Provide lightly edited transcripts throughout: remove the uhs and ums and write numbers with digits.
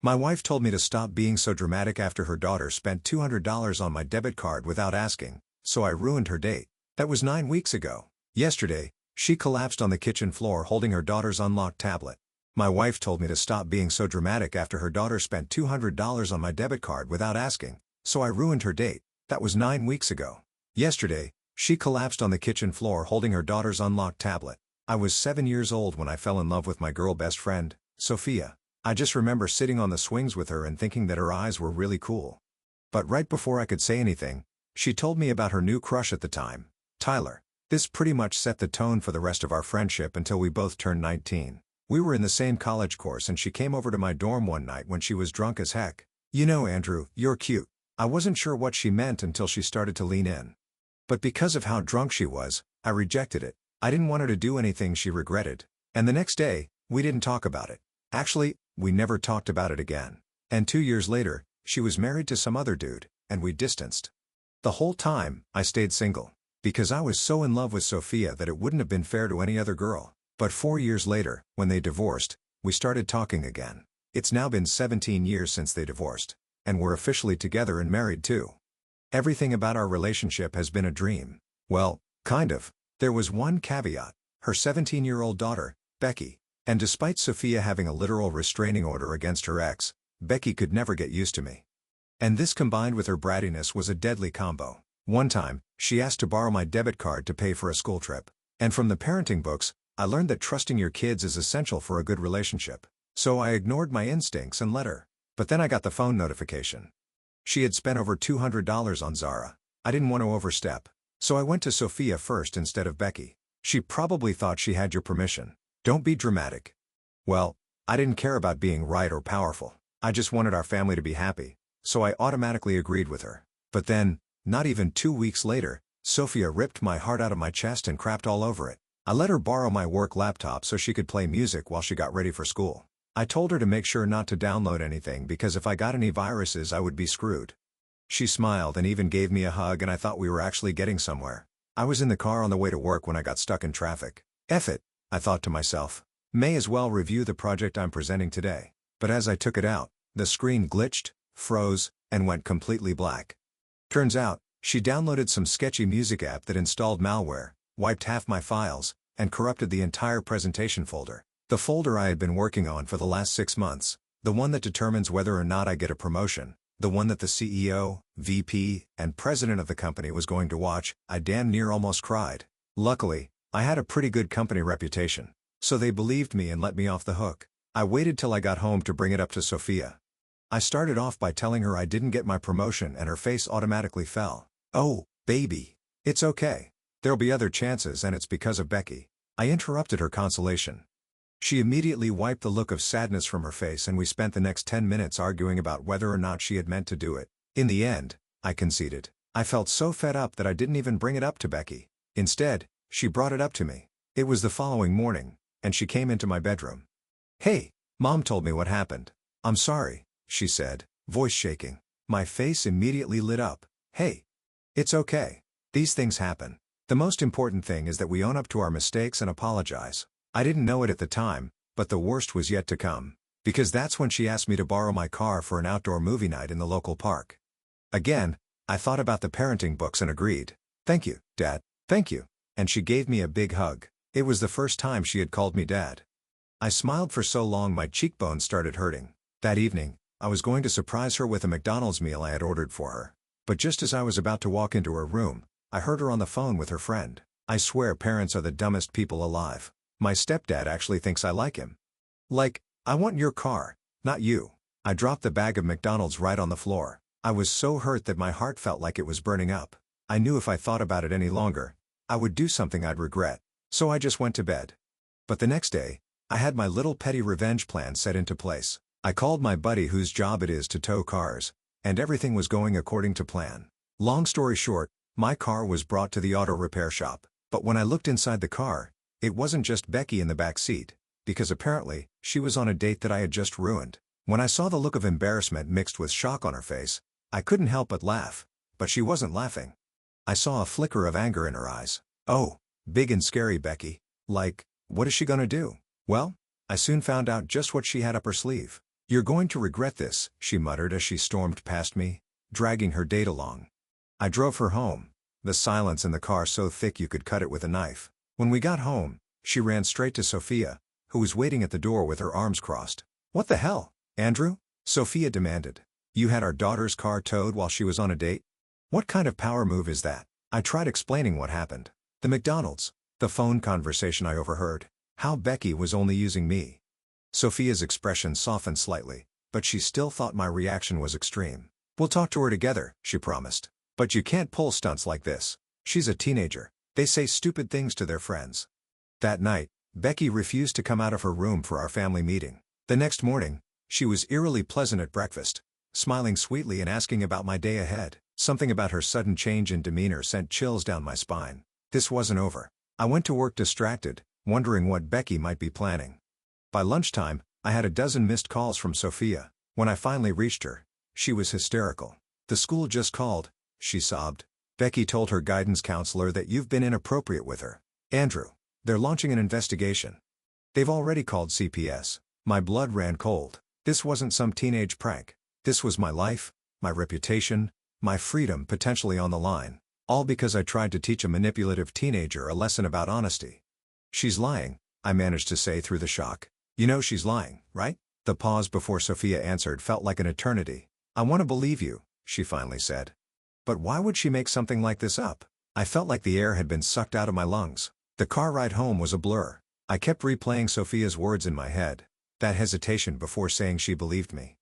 My wife told me to stop being so dramatic after her daughter spent $200 on my debit card without asking, so I ruined her date. That was 9 weeks ago. Yesterday, she collapsed on the kitchen floor holding her daughter's unlocked tablet. My wife told me to stop being so dramatic after her daughter spent $200 on my debit card without asking, so I ruined her date. That was 9 weeks ago. Yesterday, she collapsed on the kitchen floor holding her daughter's unlocked tablet. I was 7 years old when I fell in love with my girl best friend, Sophia. I just remember sitting on the swings with her and thinking that her eyes were really cool. But right before I could say anything, she told me about her new crush at the time, Tyler. This pretty much set the tone for the rest of our friendship until we both turned 19. We were in the same college course and she came over to my dorm one night when she was drunk as heck. "You know, Andrew, you're cute." I wasn't sure what she meant until she started to lean in. But because of how drunk she was, I rejected it. I didn't want her to do anything she regretted. And the next day, we didn't talk about it. Actually, we never talked about it again. And 2 years later, she was married to some other dude, and we distanced. The whole time, I stayed single. Because I was so in love with Sophia that it wouldn't have been fair to any other girl. But 4 years later, when they divorced, we started talking again. It's now been 17 years since they divorced. And we're officially together and married too. Everything about our relationship has been a dream. Well, kind of. There was one caveat. Her 17-year-old daughter, Becky. And despite Sophia having a literal restraining order against her ex, Becky could never get used to me. And this combined with her brattiness was a deadly combo. One time, she asked to borrow my debit card to pay for a school trip. And from the parenting books, I learned that trusting your kids is essential for a good relationship. So I ignored my instincts and let her. But then I got the phone notification. She had spent over $200 on Zara. I didn't want to overstep. So I went to Sophia first instead of Becky. She probably thought she had your permission. Don't be dramatic. Well, I didn't care about being right or powerful. I just wanted our family to be happy. So I automatically agreed with her. But then, not even 2 weeks later, Sophia ripped my heart out of my chest and crapped all over it. I let her borrow my work laptop so she could play music while she got ready for school. I told her to make sure not to download anything because if I got any viruses I would be screwed. She smiled and even gave me a hug and I thought we were actually getting somewhere. I was in the car on the way to work when I got stuck in traffic. F it, I thought to myself. May as well review the project I'm presenting today. But as I took it out, the screen glitched, froze, and went completely black. Turns out, she downloaded some sketchy music app that installed malware, wiped half my files, and corrupted the entire presentation folder. The folder I had been working on for the last 6 months. The one that determines whether or not I get a promotion. The one that the CEO, VP, and president of the company was going to watch. I damn near almost cried. Luckily, I had a pretty good company reputation. So they believed me and let me off the hook. I waited till I got home to bring it up to Sophia. I started off by telling her I didn't get my promotion and her face automatically fell. "Oh, baby. It's okay. There'll be other chances and it's because of Becky." I interrupted her consolation. She immediately wiped the look of sadness from her face and we spent the next 10 minutes arguing about whether or not she had meant to do it. In the end, I conceded. I felt so fed up that I didn't even bring it up to Becky. Instead, she brought it up to me. It was the following morning, and she came into my bedroom. "Hey, Mom told me what happened. I'm sorry," she said, voice shaking. My face immediately lit up. "Hey. It's okay. These things happen. The most important thing is that we own up to our mistakes and apologize." I didn't know it at the time, but the worst was yet to come. Because that's when she asked me to borrow my car for an outdoor movie night in the local park. Again, I thought about the parenting books and agreed. "Thank you, Dad. Thank you." And she gave me a big hug. It was the first time she had called me Dad. I smiled for so long my cheekbones started hurting. That evening, I was going to surprise her with a McDonald's meal I had ordered for her. But just as I was about to walk into her room, I heard her on the phone with her friend. I swear parents are the dumbest people alive. My stepdad actually thinks I like him. Like, "I want your car, not you." I dropped the bag of McDonald's right on the floor. I was so hurt that my heart felt like it was burning up. I knew if I thought about it any longer, I would do something I'd regret. So I just went to bed. But the next day, I had my little petty revenge plan set into place. I called my buddy whose job it is to tow cars, and everything was going according to plan. Long story short, my car was brought to the auto repair shop. But when I looked inside the car, it wasn't just Becky in the back seat, because apparently, she was on a date that I had just ruined. When I saw the look of embarrassment mixed with shock on her face, I couldn't help but laugh. But she wasn't laughing. I saw a flicker of anger in her eyes. "Oh, big and scary Becky. Like, what is she gonna do?" Well, I soon found out just what she had up her sleeve. "You're going to regret this," she muttered as she stormed past me, dragging her date along. I drove her home, the silence in the car so thick you could cut it with a knife. When we got home, she ran straight to Sophia, who was waiting at the door with her arms crossed. "What the hell, Andrew?" Sophia demanded. "You had our daughter's car towed while she was on a date? What kind of power move is that?" I tried explaining what happened. The McDonald's, the phone conversation I overheard, how Becky was only using me. Sophia's expression softened slightly, but she still thought my reaction was extreme. "We'll talk to her together," she promised. "But you can't pull stunts like this. She's a teenager. They say stupid things to their friends." That night, Becky refused to come out of her room for our family meeting. The next morning, she was eerily pleasant at breakfast, smiling sweetly and asking about my day ahead. Something about her sudden change in demeanor sent chills down my spine. This wasn't over. I went to work distracted, wondering what Becky might be planning. By lunchtime, I had a dozen missed calls from Sophia. When I finally reached her, she was hysterical. "The school just called," she sobbed. "Becky told her guidance counselor that you've been inappropriate with her. Andrew, they're launching an investigation. They've already called CPS." My blood ran cold. This wasn't some teenage prank. This was my life, my reputation, my freedom potentially on the line. All because I tried to teach a manipulative teenager a lesson about honesty. "She's lying," I managed to say through the shock. "You know she's lying, right?" The pause before Sophia answered felt like an eternity. "I want to believe you," she finally said. "But why would she make something like this up?" I felt like the air had been sucked out of my lungs. The car ride home was a blur. I kept replaying Sophia's words in my head. That hesitation before saying she believed me.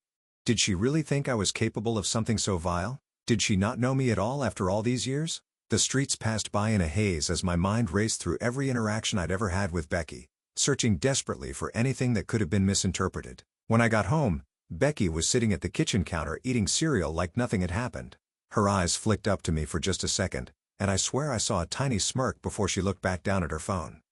Did she really think I was capable of something so vile? Did she not know me at all after all these years? The streets passed by in a haze as my mind raced through every interaction I'd ever had with Becky, searching desperately for anything that could have been misinterpreted. When I got home, Becky was sitting at the kitchen counter eating cereal like nothing had happened. Her eyes flicked up to me for just a second, and I swear I saw a tiny smirk before she looked back down at her phone.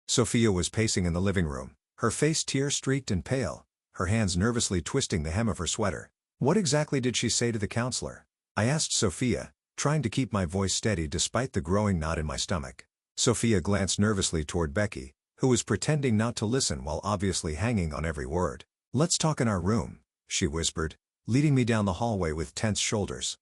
Sophia was pacing in the living room, her face tear-streaked and pale, her hands nervously twisting the hem of her sweater. "What exactly did she say to the counselor?" I asked Sophia, trying to keep my voice steady despite the growing knot in my stomach. Sophia glanced nervously toward Becky, who was pretending not to listen while obviously hanging on every word. "Let's talk in our room," she whispered, leading me down the hallway with tense shoulders.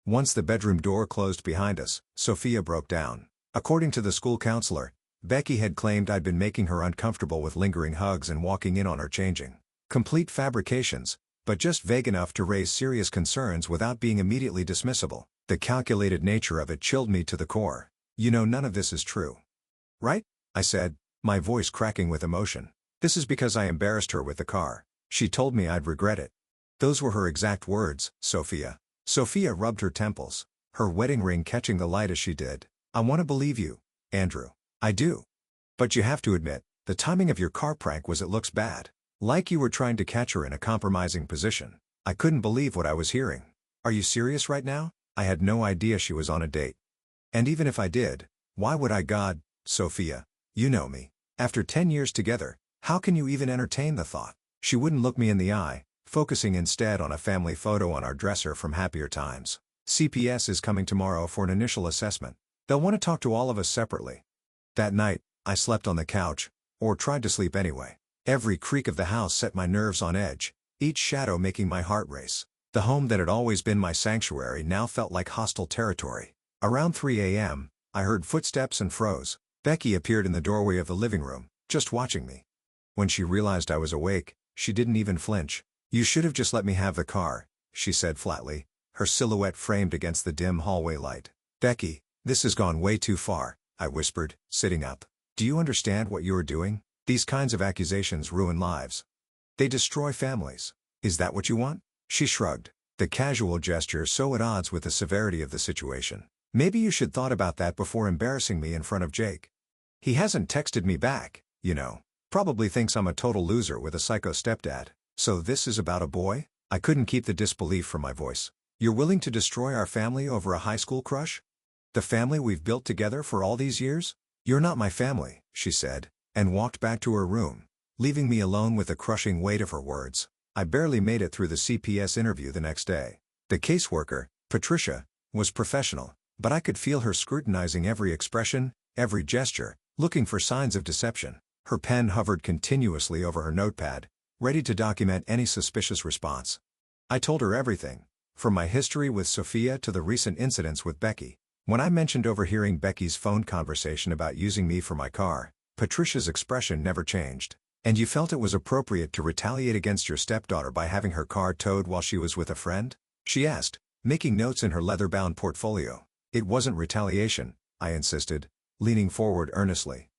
Once the bedroom door closed behind us, Sophia broke down. According to the school counselor, Becky had claimed I'd been making her uncomfortable with lingering hugs and walking in on her changing. Complete fabrications, but just vague enough to raise serious concerns without being immediately dismissible. The calculated nature of it chilled me to the core. "You know none of this is true, right?" I said, my voice cracking with emotion. "This is because I embarrassed her with the car. She told me I'd regret it." Those were her exact words, Sophia. Sophia rubbed her temples, her wedding ring catching the light as she did. "I want to believe you, Andrew. I do. But you have to admit, the timing of your car prank was it looks bad. Like you were trying to catch her in a compromising position." I couldn't believe what I was hearing. "Are you serious right now?" I had no idea she was on a date. "And even if I did, why would I? God, Sophia, you know me. After 10 years together, how can you even entertain the thought?" She wouldn't look me in the eye, focusing instead on a family photo on our dresser from happier times. "CPS is coming tomorrow for an initial assessment. They'll want to talk to all of us separately." That night, I slept on the couch, or tried to sleep anyway. Every creak of the house set my nerves on edge, each shadow making my heart race. The home that had always been my sanctuary now felt like hostile territory. Around 3 a.m., I heard footsteps and froze. Becky appeared in the doorway of the living room, just watching me. When she realized I was awake, she didn't even flinch. "You should have just let me have the car," she said flatly, her silhouette framed against the dim hallway light. "Becky, this has gone way too far," I whispered, sitting up. "Do you understand what you are doing? These kinds of accusations ruin lives. They destroy families. Is that what you want?" She shrugged, the casual gesture so at odds with the severity of the situation. "Maybe you should thought about that before embarrassing me in front of Jake. He hasn't texted me back, you know. Probably thinks I'm a total loser with a psycho stepdad. So this is about a boy?" I couldn't keep the disbelief from my voice. "You're willing to destroy our family over a high school crush? The family we've built together for all these years?" "You're not my family," she said, and walked back to her room, leaving me alone with the crushing weight of her words. I barely made it through the CPS interview the next day. The caseworker, Patricia, was professional, but I could feel her scrutinizing every expression, every gesture, looking for signs of deception. Her pen hovered continuously over her notepad, ready to document any suspicious response. I told her everything, from my history with Sophia to the recent incidents with Becky. When I mentioned overhearing Becky's phone conversation about using me for my car, Patricia's expression never changed. "And you felt it was appropriate to retaliate against your stepdaughter by having her car towed while she was with a friend?" she asked, making notes in her leather-bound portfolio. "It wasn't retaliation," I insisted, leaning forward earnestly.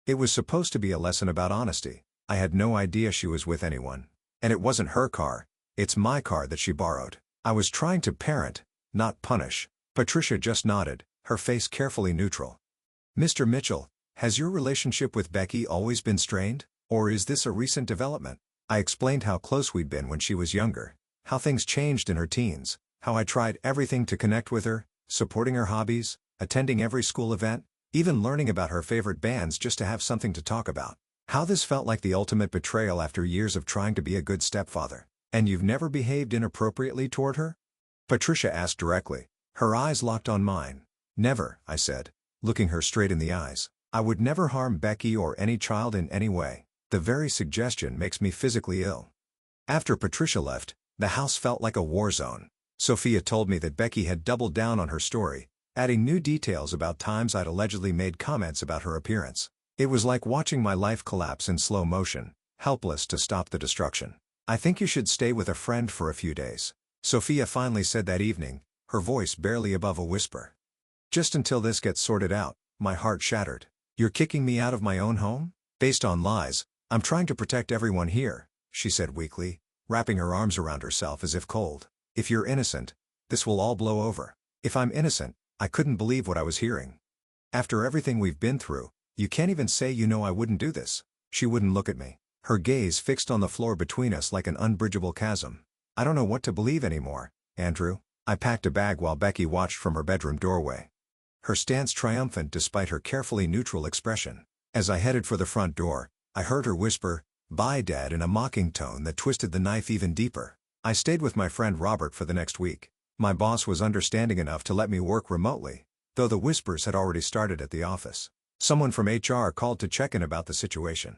"It was supposed to be a lesson about honesty. I had no idea she was with anyone. And it wasn't her car. It's my car that she borrowed. I was trying to parent, not punish." Patricia just nodded, her face carefully neutral. "Mr. Mitchell, has your relationship with Becky always been strained, or is this a recent development?" I explained how close we'd been when she was younger, how things changed in her teens, how I tried everything to connect with her, supporting her hobbies, attending every school event, even learning about her favorite bands just to have something to talk about. How this felt like the ultimate betrayal after years of trying to be a good stepfather. "And you've never behaved inappropriately toward her?" Patricia asked directly, her eyes locked on mine. "Never," I said, looking her straight in the eyes. "I would never harm Becky or any child in any way. The very suggestion makes me physically ill." After Patricia left, the house felt like a war zone. Sophia told me that Becky had doubled down on her story, adding new details about times I'd allegedly made comments about her appearance. It was like watching my life collapse in slow motion, helpless to stop the destruction. "I think you should stay with a friend for a few days," Sophia finally said that evening, her voice barely above a whisper. "Just until this gets sorted out." My heart shattered. "You're kicking me out of my own home? Based on lies? I'm trying to protect everyone here," she said weakly, wrapping her arms around herself as if cold. "If you're innocent, this will all blow over." "If I'm innocent?" I couldn't believe what I was hearing. "After everything we've been through, you can't even say you know I wouldn't do this." She wouldn't look at me, her gaze fixed on the floor between us like an unbridgeable chasm. "I don't know what to believe anymore, Andrew." I packed a bag while Becky watched from her bedroom doorway, her stance triumphant despite her carefully neutral expression. As I headed for the front door, I heard her whisper, "Bye, Dad," in a mocking tone that twisted the knife even deeper. I stayed with my friend Robert for the next week. My boss was understanding enough to let me work remotely, though the whispers had already started at the office. Someone from HR called to check in about the situation.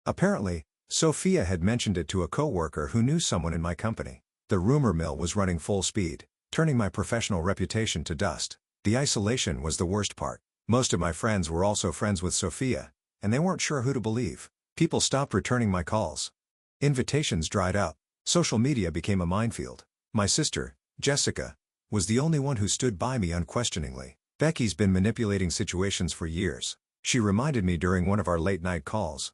Apparently, Sophia had mentioned it to a coworker who knew someone in my company. The rumor mill was running full speed, turning my professional reputation to dust. The isolation was the worst part. Most of my friends were also friends with Sophia, and they weren't sure who to believe. People stopped returning my calls. Invitations dried up. Social media became a minefield. My sister, Jessica, was the only one who stood by me unquestioningly. "Becky's been manipulating situations for years," she reminded me during one of our late-night calls.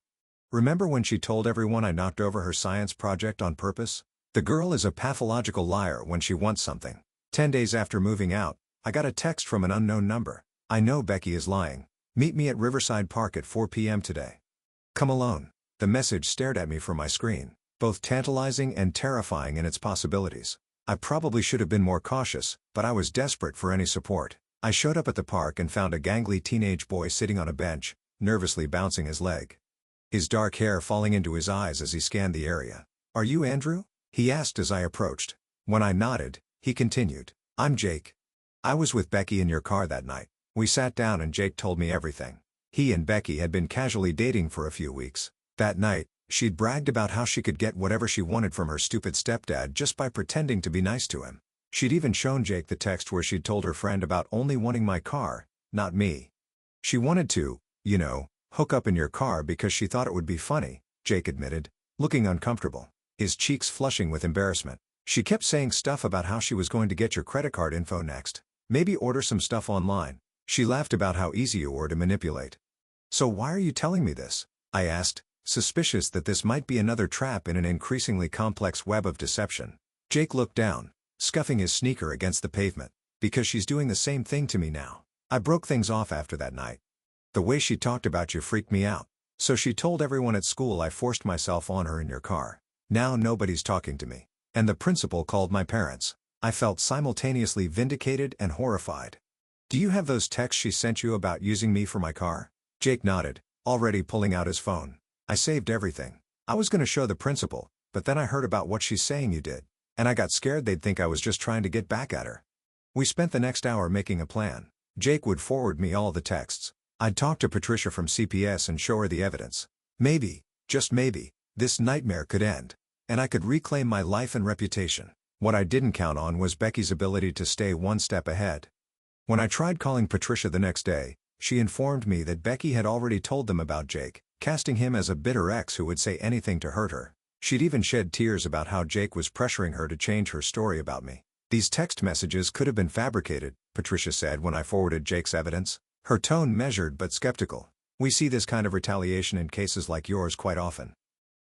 "Remember when she told everyone I knocked over her science project on purpose? The girl is a pathological liar when she wants something." 10 days after moving out, I got a text from an unknown number. "I know Becky is lying. Meet me at Riverside Park at 4 p.m. today. Come alone." The message stared at me from my screen, both tantalizing and terrifying in its possibilities. I probably should have been more cautious, but I was desperate for any support. I showed up at the park and found a gangly teenage boy sitting on a bench, nervously bouncing his leg, his dark hair falling into his eyes as he scanned the area. "Are you Andrew?" he asked as I approached. When I nodded, he continued, "I'm Jake. I was with Becky in your car that night." We sat down and Jake told me everything. He and Becky had been casually dating for a few weeks. That night, she'd bragged about how she could get whatever she wanted from her stupid stepdad just by pretending to be nice to him. She'd even shown Jake the text where she'd told her friend about only wanting my car, not me. She wanted to, hook up in your car because she thought it would be funny, Jake admitted, looking uncomfortable, his cheeks flushing with embarrassment. "She kept saying stuff about how she was going to get your credit card info next. Maybe order some stuff online." She laughed about how easy you were to manipulate. "So why are you telling me this?" I asked, suspicious that this might be another trap in an increasingly complex web of deception. Jake looked down, scuffing his sneaker against the pavement. "Because she's doing the same thing to me now. I broke things off after that night. The way she talked about you freaked me out. So she told everyone at school I forced myself on her in your car. Now nobody's talking to me. And the principal called my parents." I felt simultaneously vindicated and horrified. "Do you have those texts she sent you about using me for my car?" Jake nodded, already pulling out his phone. "I saved everything. I was going to show the principal, but then I heard about what she's saying you did. And I got scared they'd think I was just trying to get back at her." We spent the next hour making a plan. Jake would forward me all the texts. I'd talk to Patricia from CPS and show her the evidence. Maybe, just maybe, This nightmare could end. And I could reclaim my life and reputation. What I didn't count on was Becky's ability to stay one step ahead. When I tried calling Patricia the next day, she informed me that Becky had already told them about Jake, casting him as a bitter ex who would say anything to hurt her. She'd even shed tears about how Jake was pressuring her to change her story about me. These text messages could have been fabricated, Patricia said when I forwarded Jake's evidence, her tone measured but skeptical. We see this kind of retaliation in cases like yours quite often.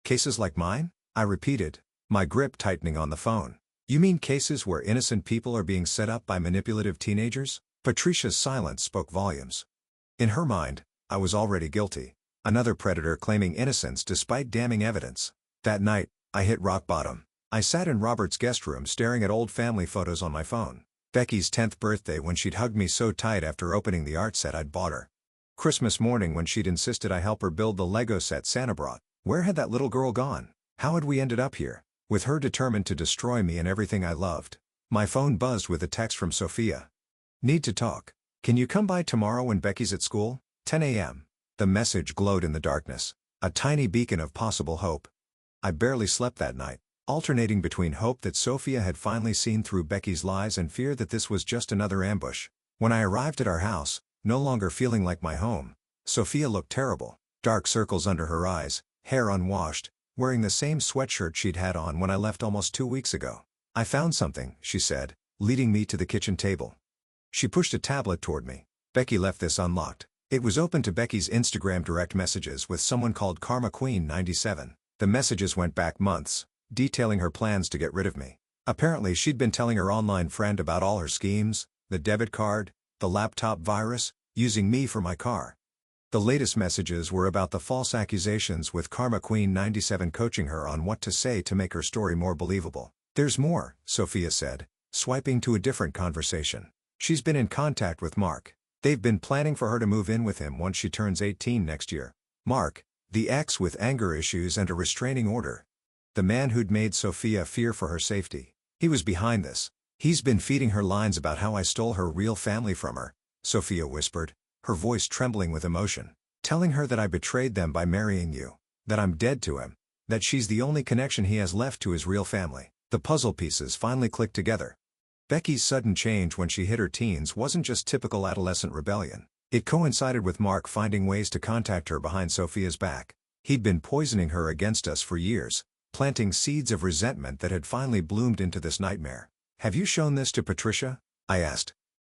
Cases like mine? I repeated, my grip tightening on the phone. You mean cases where innocent people are being set up by manipulative teenagers? Patricia's silence spoke volumes. In her mind, I was already guilty. Another predator claiming innocence despite damning evidence. That night, I hit rock bottom. I sat in Robert's guest room staring at old family photos on my phone. Becky's 10th birthday when she'd hugged me so tight after opening the art set I'd bought her. Christmas morning when she'd insisted I help her build the Lego set Santa brought. Where had that little girl gone? How had we ended up here? With her determined to destroy me and everything I loved. My phone buzzed with a text from Sophia. Need to talk. Can you come by tomorrow when Becky's at school? 10 a.m. The message glowed in the darkness. A tiny beacon of possible hope. I barely slept that night, alternating between hope that Sophia had finally seen through Becky's lies and fear that this was just another ambush. When I arrived at our house, no longer feeling like my home, Sophia looked terrible. Dark circles under her eyes, hair unwashed, wearing the same sweatshirt she'd had on when I left almost 2 weeks ago. I found something, she said, leading me to the kitchen table. She pushed a tablet toward me. Becky left this unlocked. It was open to Becky's Instagram direct messages with someone called Karma Queen 97. The messages went back months, detailing her plans to get rid of me. Apparently she'd been telling her online friend about all her schemes, the debit card, the laptop virus, using me for my car. The latest messages were about the false accusations with Karma Queen 97 coaching her on what to say to make her story more believable. There's more, Sophia said, swiping to a different conversation. She's been in contact with Mark. They've been planning for her to move in with him once she turns 18 next year. Mark, the ex with anger issues and a restraining order. The man who'd made Sophia fear for her safety. He was behind this. He's been feeding her lines about how I stole her real family from her, Sophia whispered, her voice trembling with emotion. Telling her that I betrayed them by marrying you. That I'm dead to him. That she's the only connection he has left to his real family. The puzzle pieces finally clicked together. Becky's sudden change when she hit her teens wasn't just typical adolescent rebellion. It coincided with Mark finding ways to contact her behind Sophia's back. He'd been poisoning her against us for years, planting seeds of resentment that had finally bloomed into this nightmare. Have you shown this to Patricia? I asked,